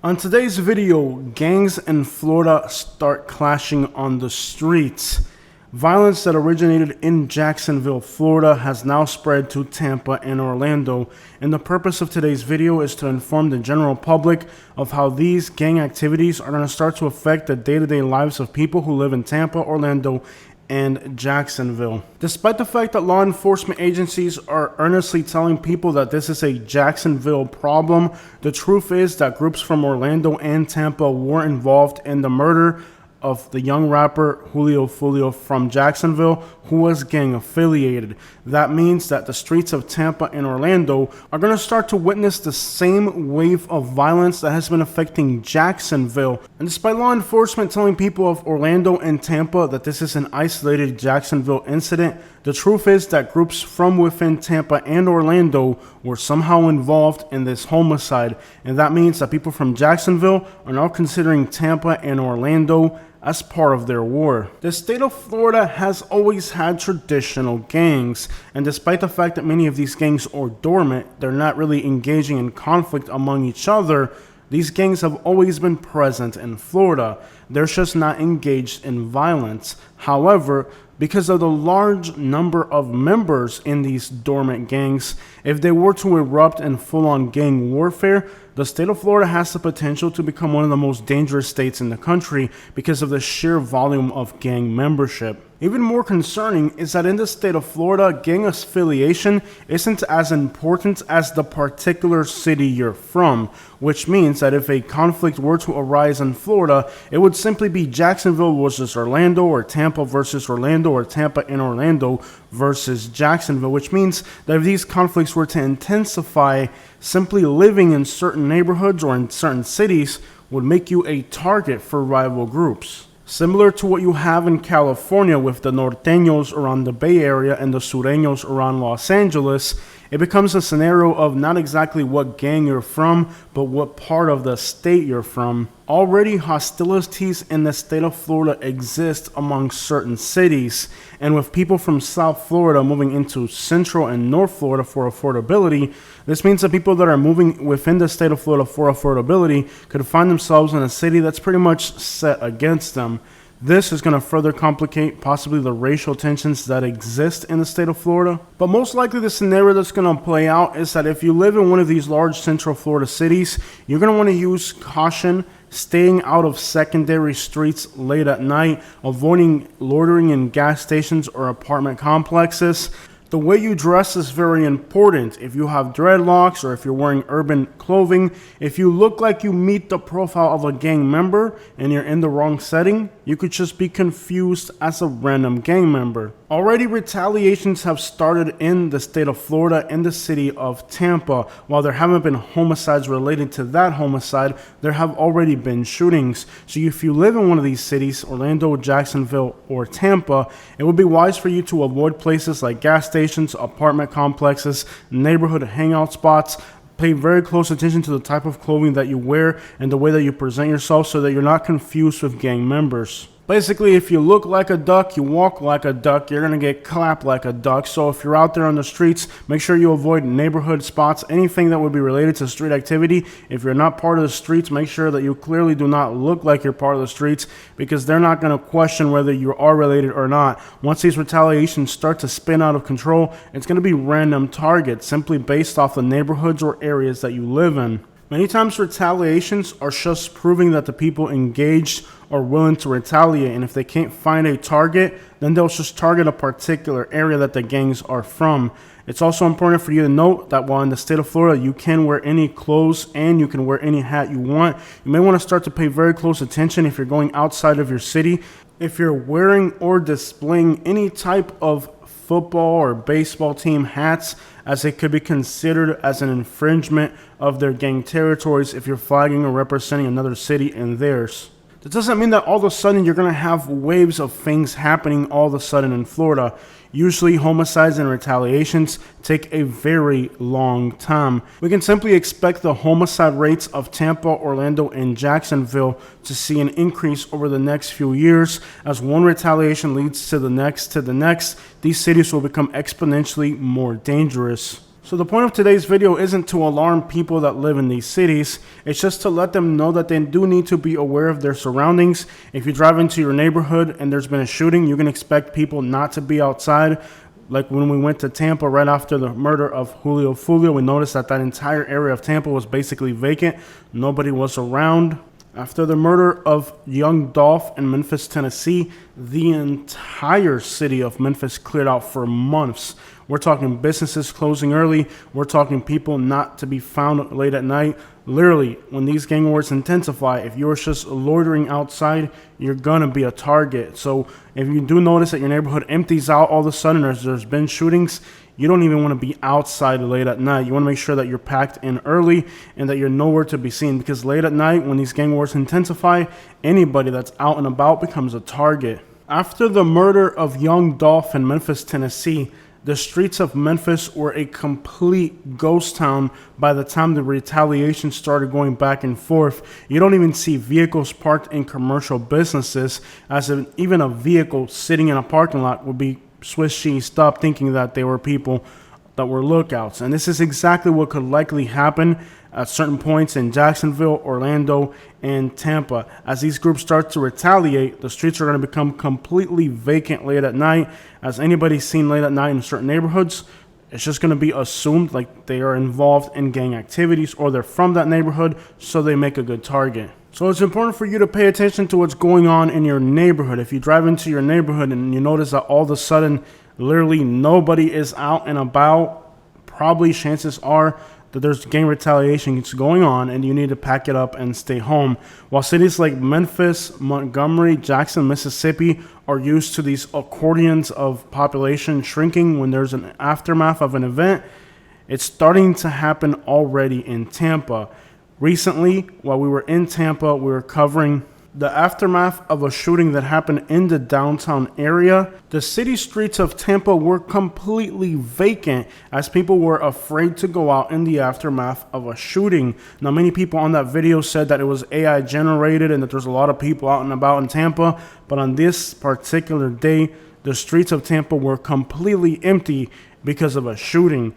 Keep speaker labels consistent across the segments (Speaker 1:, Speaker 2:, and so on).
Speaker 1: On today's video, gangs in Florida start clashing on the streets. Violence that originated in Jacksonville, Florida has now spread to Tampa and Orlando, and the purpose of today's video is to inform the general public of how these gang activities are going to start to affect the day-to-day lives of people who live in Tampa, Orlando, and Jacksonville. Despite the fact that law enforcement agencies are earnestly telling people that this is a Jacksonville problem, the truth is that groups from Orlando and Tampa were involved in the murder of the young rapper Julio Fulio from Jacksonville, who was gang affiliated. That means that the streets of Tampa and Orlando are going to start to witness the same wave of violence that has been affecting Jacksonville. And despite law enforcement telling people of Orlando and Tampa that this is an isolated Jacksonville incident, the truth is that groups from within Tampa and Orlando were somehow involved in this homicide. And that means that people from Jacksonville are now considering Tampa and Orlando as part of their war. The state of Florida has always had traditional gangs, and despite the fact that many of these gangs are dormant, they're not really engaging in conflict among each other. These gangs have always been present in Florida. They're just not engaged in violence. However, because of the large number of members in these dormant gangs, if they were to erupt in full-on gang warfare, the state of Florida has the potential to become one of the most dangerous states in the country because of the sheer volume of gang membership. Even more concerning is that in the state of Florida, gang affiliation isn't as important as the particular city you're from, which means that if a conflict were to arise in Florida, it would simply be Jacksonville versus Orlando, or Tampa versus Orlando, or Tampa and Orlando versus Jacksonville, which means that if these conflicts were to intensify, simply living in certain neighborhoods or in certain cities would make you a target for rival groups. Similar to what you have in California with the norteños around the Bay Area and the sureños around Los Angeles, it becomes a scenario of not exactly what gang you're from, but what part of the state you're from. Already, hostilities in the state of Florida exist among certain cities, and with people from South Florida moving into Central and North Florida for affordability, this means that people that are moving within the state of Florida for affordability could find themselves in a city that's pretty much set against them. This is going to further complicate possibly the racial tensions that exist in the state of Florida. But most likely the scenario that's going to play out is that if you live in one of these large Central Florida cities, you're going to want to use caution, staying out of secondary streets late at night, avoiding loitering in gas stations or apartment complexes. The way you dress is very important. If you have dreadlocks or if you're wearing urban clothing, if you look like you meet the profile of a gang member and you're in the wrong setting, you could just be confused as a random gang member. Already, retaliations have started in the state of Florida and the city of Tampa. While there haven't been homicides related to that homicide, there have already been shootings. So if you live in one of these cities, Orlando, Jacksonville, or Tampa, it would be wise for you to avoid places like gas stations, apartment complexes, neighborhood hangout spots. Pay very close attention to the type of clothing that you wear and the way that you present yourself so that you're not confused with gang members. Basically, if you look like a duck, you walk like a duck, you're going to get clapped like a duck. So if you're out there on the streets, make sure you avoid neighborhood spots, anything that would be related to street activity. If you're not part of the streets, make sure that you clearly do not look like you're part of the streets, because they're not going to question whether you are related or not. Once these retaliations start to spin out of control, it's going to be random targets simply based off the neighborhoods or areas that you live in. Many times retaliations are just proving that the people engaged are willing to retaliate, and if they can't find a target, then they'll just target a particular area that the gangs are from. It's also important for you to note that while in the state of Florida you can wear any clothes and you can wear any hat you want, you may want to start to pay very close attention if you're going outside of your city. If you're wearing or displaying any type of football or baseball team hats, as it could be considered as an infringement of their gang territories if you're flagging or representing another city in theirs. That doesn't mean that all of a sudden you're going to have waves of things happening all of a sudden in Florida. Usually homicides and retaliations take a very long time. We can simply expect the homicide rates of Tampa, Orlando, and Jacksonville to see an increase over the next few years. As one retaliation leads to the next, these cities will become exponentially more dangerous. So the point of today's video isn't to alarm people that live in these cities. It's just to let them know that they do need to be aware of their surroundings. If you drive into your neighborhood and there's been a shooting, you can expect people not to be outside. Like when we went to Tampa right after the murder of Julio Fulio, we noticed that entire area of Tampa was basically vacant. Nobody was around. After the murder of young Dolph in Memphis, Tennessee, the entire city of Memphis cleared out for months. We're talking businesses closing early. We're talking people not to be found late at night. Literally, when these gang wars intensify, if you're just loitering outside, you're going to be a target. So if you do notice that your neighborhood empties out all of a sudden, or there's been shootings, you don't even want to be outside late at night. You want to make sure that you're packed in early and that you're nowhere to be seen, because late at night, when these gang wars intensify, anybody that's out and about becomes a target. After the murder of young Dolph in Memphis, Tennessee, the streets of Memphis were a complete ghost town by the time the retaliation started going back and forth. You don't even see vehicles parked in commercial businesses, as if even a vehicle sitting in a parking lot would be Swiss cheese stopped, thinking that they were people that were lookouts. And this is exactly what could likely happen at certain points in Jacksonville, Orlando, and Tampa. As these groups start to retaliate, the streets are going to become completely vacant late at night. As anybody seen late at night in certain neighborhoods, it's just going to be assumed like they are involved in gang activities or they're from that neighborhood, so they make a good target. So it's important for you to pay attention to what's going on in your neighborhood. If you drive into your neighborhood and you notice that all of a sudden literally nobody is out and about, probably chances are that there's gang retaliation going on and you need to pack it up and stay home. While cities like Memphis, Montgomery, Jackson, Mississippi are used to these accordions of population shrinking when there's an aftermath of an event, it's starting to happen already in Tampa. Recently, while we were in Tampa, we were covering the aftermath of a shooting that happened in the downtown area. The city streets of Tampa were completely vacant as people were afraid to go out in the aftermath of a shooting. Now, many people on that video said that it was AI generated and that there's a lot of people out and about in Tampa, but on this particular day, the streets of Tampa were completely empty because of a shooting.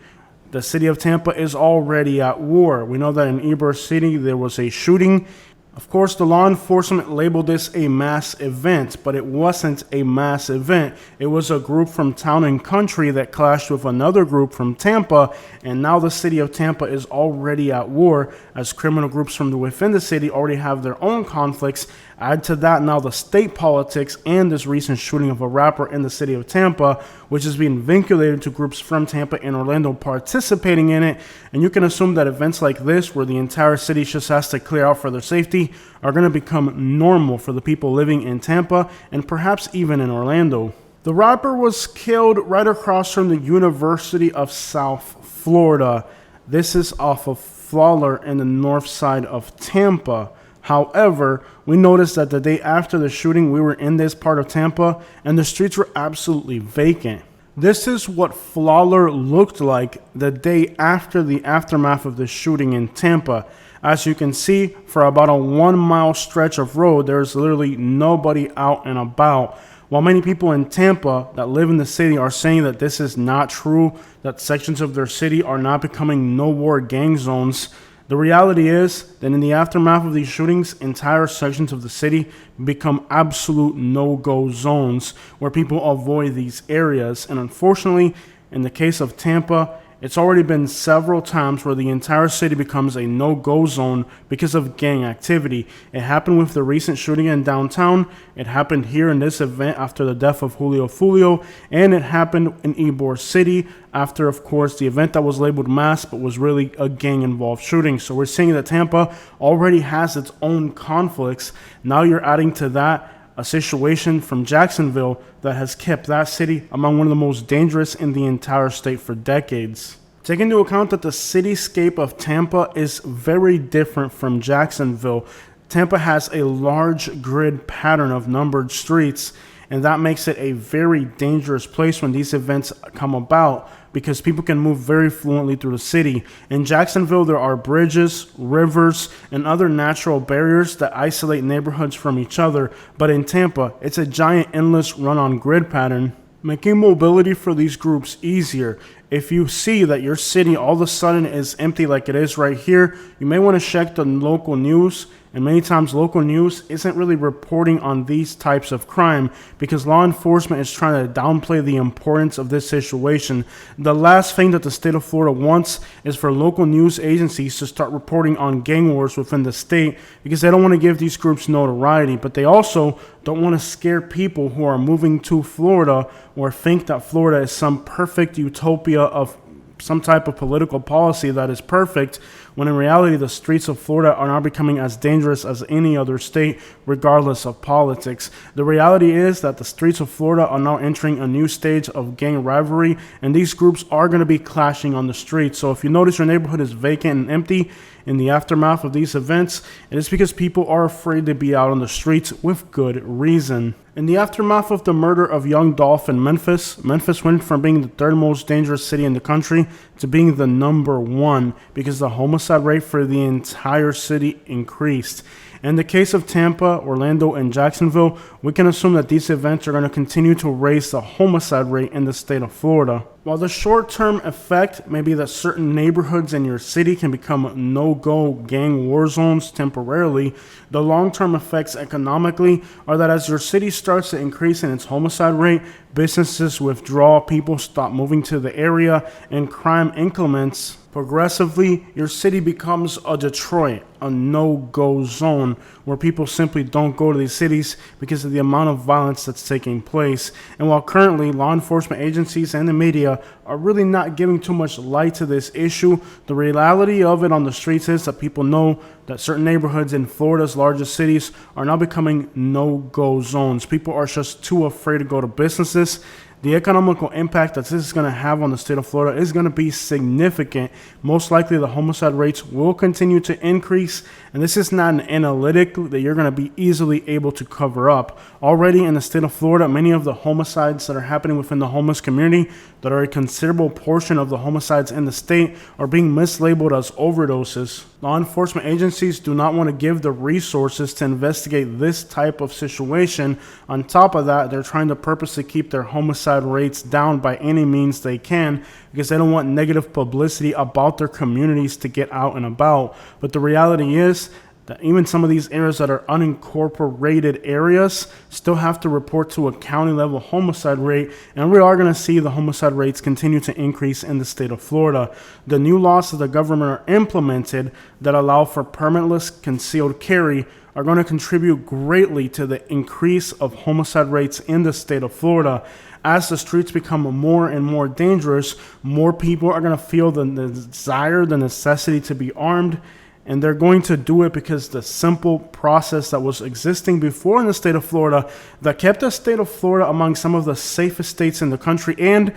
Speaker 1: The city of Tampa is already at war. We know that in Ybor City there was a shooting. Of course, the law enforcement labeled this a mass event, but it wasn't a mass event. It was a group from Town and Country that clashed with another group from Tampa, and now the city of Tampa is already at war as criminal groups from within the city already have their own conflicts. Add to that now the state politics and this recent shooting of a rapper in the city of Tampa, which is being vinculated to groups from Tampa and Orlando participating in it. And you can assume that events like this, where the entire city just has to clear out for their safety, are going to become normal for the people living in Tampa and perhaps even in Orlando. The rapper was killed right across from the University of South Florida. This is off of Flawler in the north side of Tampa. However, we noticed that the day after the shooting, we were in this part of Tampa and the streets were absolutely vacant. This is what Flawler looked like the day after the aftermath of the shooting in Tampa. As you can see, for about a 1 mile stretch of road, there's literally nobody out and about. While many people in Tampa that live in the city are saying that this is not true, that sections of their city are not becoming no-war gang zones, the reality is that in the aftermath of these shootings, entire sections of the city become absolute no-go zones where people avoid these areas. And unfortunately, in the case of Tampa, it's already been several times where the entire city becomes a no-go zone because of gang activity. It happened with the recent shooting in downtown. It happened here in this event after the death of Julio Fulio. And it happened in Ybor City after, of course, the event that was labeled mass but was really a gang-involved shooting. So we're seeing that Tampa already has its own conflicts. Now you're adding to that a situation from Jacksonville that has kept that city among one of the most dangerous in the entire state for decades. Take into account that the cityscape of Tampa is very different from Jacksonville. Tampa has a large grid pattern of numbered streets, and that makes it a very dangerous place when these events come about because people can move very fluently through the city. In Jacksonville, there are bridges, rivers, and other natural barriers that isolate neighborhoods from each other. But in Tampa, it's a giant endless run-on grid pattern, making mobility for these groups easier. If you see that your city all of a sudden is empty like it is right here, you may want to check the local news. And many times local news isn't really reporting on these types of crime because law enforcement is trying to downplay the importance of this situation. The last thing that the state of Florida wants is for local news agencies to start reporting on gang wars within the state because they don't want to give these groups notoriety, but they also don't want to scare people who are moving to Florida or think that Florida is some perfect utopia of some type of political policy that is perfect, when in reality the streets of Florida are now becoming as dangerous as any other state, regardless of politics. The reality is that the streets of Florida are now entering a new stage of gang rivalry, and these groups are going to be clashing on the streets. So if you notice your neighborhood is vacant and empty in the aftermath of these events, it is because people are afraid to be out on the streets with good reason. In the aftermath of the murder of young Dolph in Memphis went from being the third most dangerous city in the country to being the number one because the homicide rate for the entire city increased. In the case of Tampa, Orlando, and Jacksonville, we can assume that these events are going to continue to raise the homicide rate in the state of Florida. While the short-term effect may be that certain neighborhoods in your city can become no-go gang war zones temporarily, the long-term effects economically are that as your city starts to increase in its homicide rate, businesses withdraw, people stop moving to the area, and crime increments. Progressively, your city becomes a Detroit, a no-go zone where people simply don't go to these cities because of the amount of violence that's taking place. And while currently law enforcement agencies and the media are really not giving too much light to this issue, the reality of it on the streets is that people know that certain neighborhoods in Florida's largest cities are now becoming no-go zones. People are just too afraid to go to businesses. The economical impact that this is going to have on the state of Florida is going to be significant. Most likely the homicide rates will continue to increase, and this is not an analytic that you're going to be easily able to cover up. Already in the state of Florida, many of the homicides that are happening within the homeless community, that are a considerable portion of the homicides in the state, are being mislabeled as overdoses. Law enforcement agencies do not want to give the resources to investigate this type of situation. On top of that, they're trying to purposely keep their homicide rates down by any means they can because they don't want negative publicity about their communities to get out and about. But the reality is that even some of these areas that are unincorporated areas still have to report to a county level homicide rate, and we are going to see the homicide rates continue to increase in the state of Florida. The new laws that the government are implemented that allow for permitless concealed carry are going to contribute greatly to the increase of homicide rates in the state of Florida. As the streets become more and more dangerous, more people are going to feel the desire, the necessity to be armed, and they're going to do it because the simple process that was existing before in the state of Florida that kept the state of Florida among some of the safest states in the country, and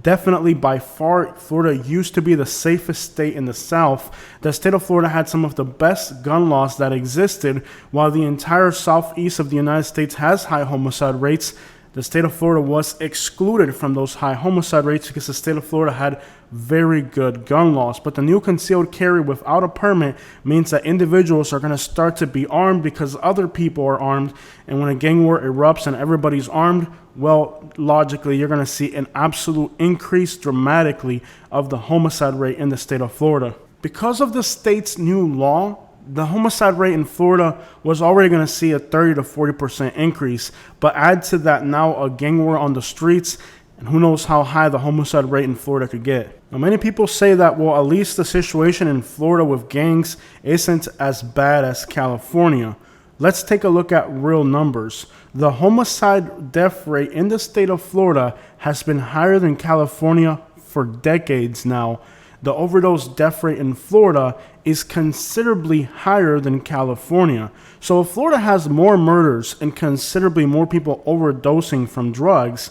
Speaker 1: definitely by far Florida used to be the safest state in the South. The state of Florida had some of the best gun laws that existed. While the entire southeast of the United States has high homicide rates, the state of Florida was excluded from those high homicide rates because the state of Florida had very good gun laws. But the new concealed carry without a permit means that individuals are going to start to be armed because other people are armed. And when a gang war erupts and everybody's armed, well, logically, you're going to see an absolute increase dramatically of the homicide rate in the state of Florida. Because of the state's new law, the homicide rate in Florida was already going to see a 30 to 40% increase. But add to that now a gang war on the streets, and who knows how high the homicide rate in Florida could get. Now, many people say that, well, at least the situation in Florida with gangs isn't as bad as California. Let's take a look at real numbers. The homicide death rate in the state of Florida has been higher than California for decades now. The overdose death rate in Florida is considerably higher than California. So if Florida has more murders and considerably more people overdosing from drugs,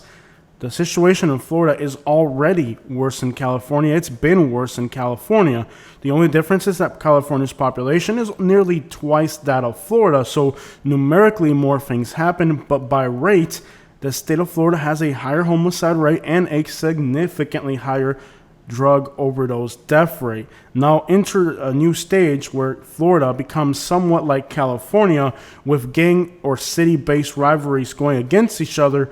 Speaker 1: the situation in Florida is already worse than California. It's been worse than California. The only difference is that California's population is nearly twice that of Florida. So numerically more things happen, but by rate, the state of Florida has a higher homicide rate and a significantly higher drug overdose death rate. Now enter a new stage where Florida becomes somewhat like California, with gang or city-based rivalries going against each other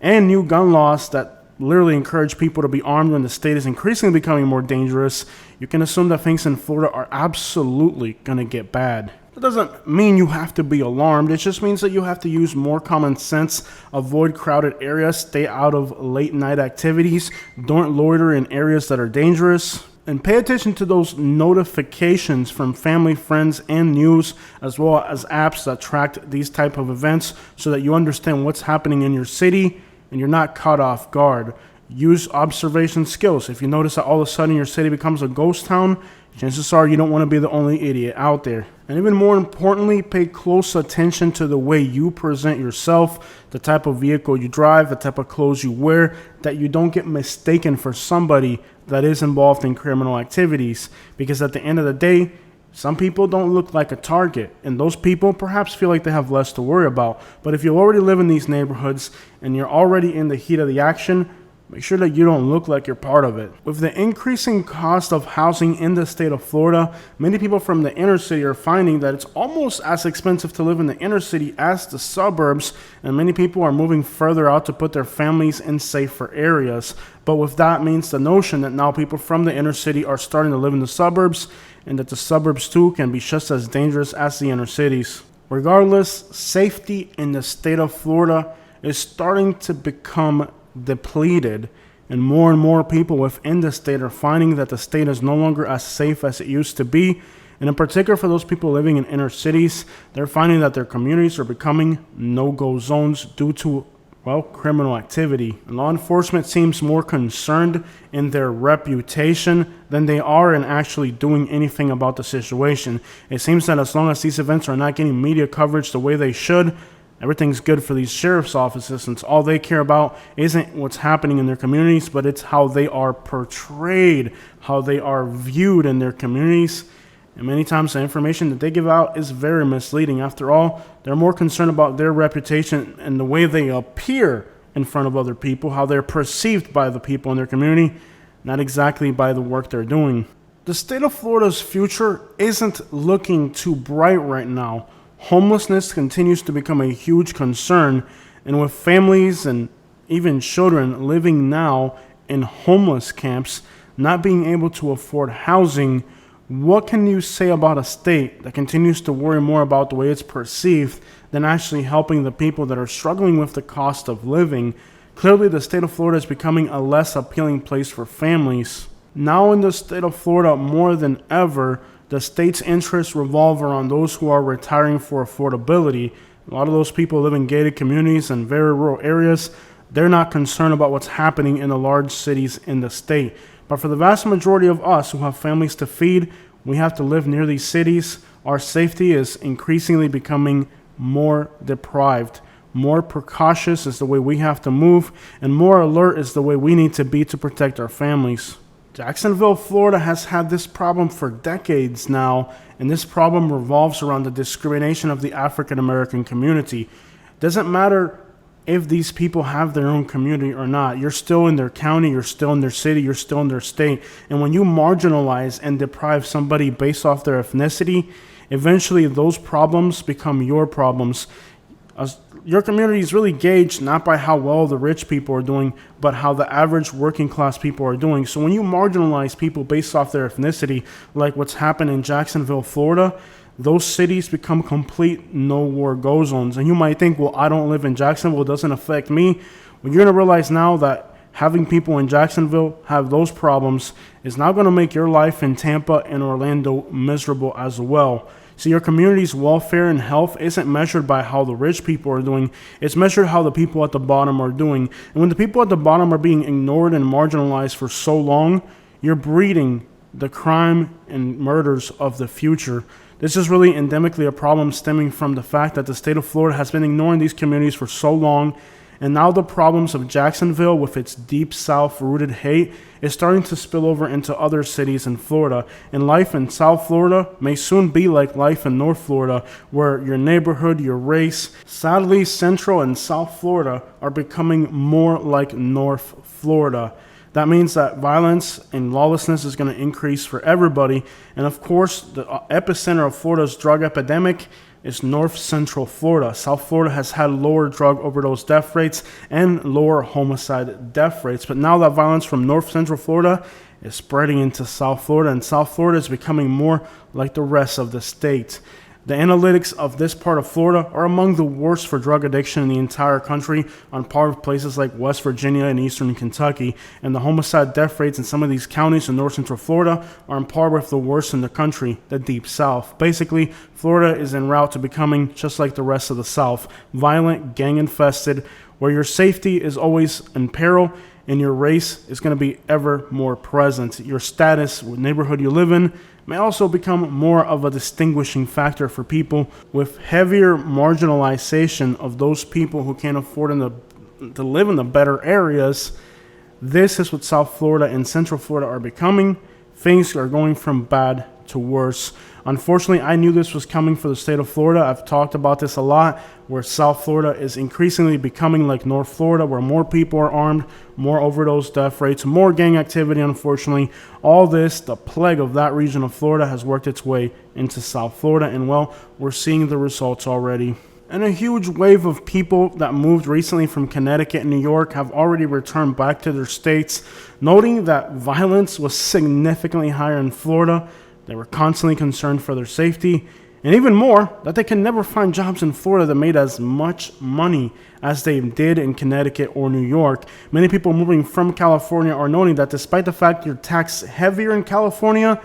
Speaker 1: and new gun laws that literally encourage people to be armed when the state is increasingly becoming more dangerous, you can assume that things in Florida are absolutely going to get bad. That doesn't mean you have to be alarmed. It just means that you have to use more common sense, avoid crowded areas, stay out of late night activities, don't loiter in areas that are dangerous, and pay attention to those notifications from family, friends, and news, as well as apps that track these type of events so that you understand what's happening in your city and you're not caught off guard. Use observation skills. If you notice that all of a sudden your city becomes a ghost town, chances are you don't want to be the only idiot out there. And even more importantly, pay close attention to the way you present yourself, the type of vehicle you drive, the type of clothes you wear, that you don't get mistaken for somebody that is involved in criminal activities. Because at the end of the day, some people don't look like a target, and those people perhaps feel like they have less to worry about. But if you already live in these neighborhoods and you're already in the heat of the action, make sure that you don't look like you're part of it. With the increasing cost of housing in the state of Florida, many people from the inner city are finding that it's almost as expensive to live in the inner city as the suburbs, and many people are moving further out to put their families in safer areas. But with that means the notion that now people from the inner city are starting to live in the suburbs, and that the suburbs too can be just as dangerous as the inner cities. Regardless, safety in the state of Florida is starting to become depleted, and more people within the state are finding that the state is no longer as safe as it used to be. And in particular, for those people living in inner cities, they're finding that their communities are becoming no-go zones due to, well, criminal activity. And law enforcement seems more concerned in their reputation than they are in actually doing anything about the situation. It seems that as long as these events are not getting media coverage the way they should, everything's good for these sheriff's offices, since all they care about isn't what's happening in their communities, but it's how they are portrayed, how they are viewed in their communities. And many times the information that they give out is very misleading. After all, they're more concerned about their reputation and the way they appear in front of other people, how they're perceived by the people in their community, not exactly by the work they're doing. The state of Florida's future isn't looking too bright right now. Homelessness continues to become a huge concern, and with families and even children living now in homeless camps, not being able to afford housing, what can you say about a state that continues to worry more about the way it's perceived than actually helping the people that are struggling with the cost of living? Clearly, the state of Florida is becoming a less appealing place for families. Now in the state of Florida, more than ever, the state's interests revolve around those who are retiring for affordability. A lot of those people live in gated communities and very rural areas. They're not concerned about what's happening in the large cities in the state. But for the vast majority of us who have families to feed, we have to live near these cities. Our safety is increasingly becoming more deprived. More precautious is the way we have to move, and more alert is the way we need to be to protect our families. Jacksonville, Florida has had this problem for decades now, and this problem revolves around the discrimination of the African American community. Doesn't matter if these people have their own community or not. You're still in their county, you're still in their city, you're still in their state. And when you marginalize and deprive somebody based off their ethnicity, eventually those problems become your problems. Your community is really gauged not by how well the rich people are doing, but how the average working class people are doing. So when you marginalize people based off their ethnicity, like what's happened in Jacksonville, Florida, those cities become complete no-war go zones. And you might think, well, I don't live in Jacksonville, it doesn't affect me. Well, you're going to realize now that having people in Jacksonville have those problems is now going to make your life in Tampa and Orlando miserable as well. See, your community's welfare and health isn't measured by how the rich people are doing. It's measured how the people at the bottom are doing. And when the people at the bottom are being ignored and marginalized for so long, you're breeding the crime and murders of the future. This is really endemically a problem stemming from the fact that the state of Florida has been ignoring these communities for so long, and now the problems of Jacksonville with its deep South-rooted hate is starting to spill over into other cities in Florida. And life in South Florida may soon be like life in North Florida, where your neighborhood, your race, sadly, Central and South Florida are becoming more like North Florida. That means that violence and lawlessness is going to increase for everybody. And of course, the epicenter of Florida's drug epidemic is North Central Florida. South Florida has had lower drug overdose death rates and lower homicide death rates. But now that violence from North Central Florida is spreading into South Florida, and South Florida is becoming more like the rest of the state. The analytics of this part of Florida are among the worst for drug addiction in the entire country, on par with places like West Virginia and Eastern Kentucky. And the homicide death rates in some of these counties in North Central Florida are on par with the worst in the country, the Deep South. Basically, Florida is en route to becoming just like the rest of the South, violent, gang-infested, where your safety is always in peril and your race is going to be ever more present. Your status, what neighborhood you live in, may also become more of a distinguishing factor for people, with heavier marginalization of those people who can't afford to live in the better areas. This is what South Florida and Central Florida are becoming. Things are going from bad to worse. Unfortunately, I knew this was coming for the state of Florida. I've talked about this a lot, where South Florida is increasingly becoming like North Florida, where more people are armed, more overdose death rates, more gang activity, unfortunately. All this, the plague of that region of Florida, has worked its way into South Florida, and well, we're seeing the results already. And a huge wave of people that moved recently from Connecticut and New York have already returned back to their states, noting that violence was significantly higher in Florida. They were constantly concerned for their safety, and even more, that they can never find jobs in Florida that made as much money as they did in Connecticut or New York. Many people moving from California are noting that despite the fact you're taxed heavier in California,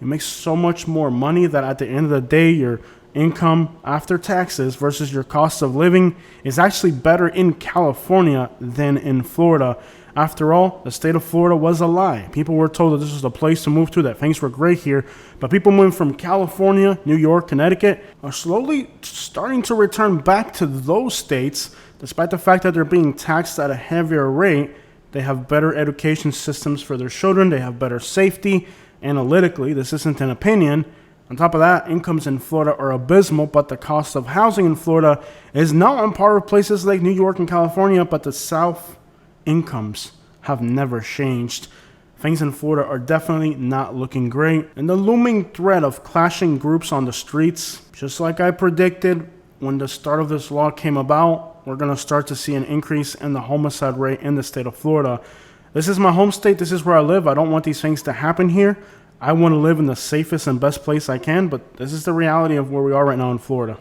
Speaker 1: you make so much more money that at the end of the day, your income after taxes versus your cost of living is actually better in California than in Florida. After all, the state of Florida was a lie. People were told that this was the place to move to, that things were great here. But people moving from California, New York, Connecticut are slowly starting to return back to those states, despite the fact that they're being taxed at a heavier rate. They have better education systems for their children. They have better safety. Analytically, this isn't an opinion. On top of that, incomes in Florida are abysmal, but the cost of housing in Florida is not on par with places like New York and California, but the South incomes have never changed. Things in Florida are definitely not looking great. And the looming threat of clashing groups on the streets, just like I predicted when the start of this law came about, we're going to start to see an increase in the homicide rate in the state of Florida. This is my home state. This is where I live. I don't want these things to happen here. I want to live in the safest and best place I can, but this is the reality of where we are right now in Florida.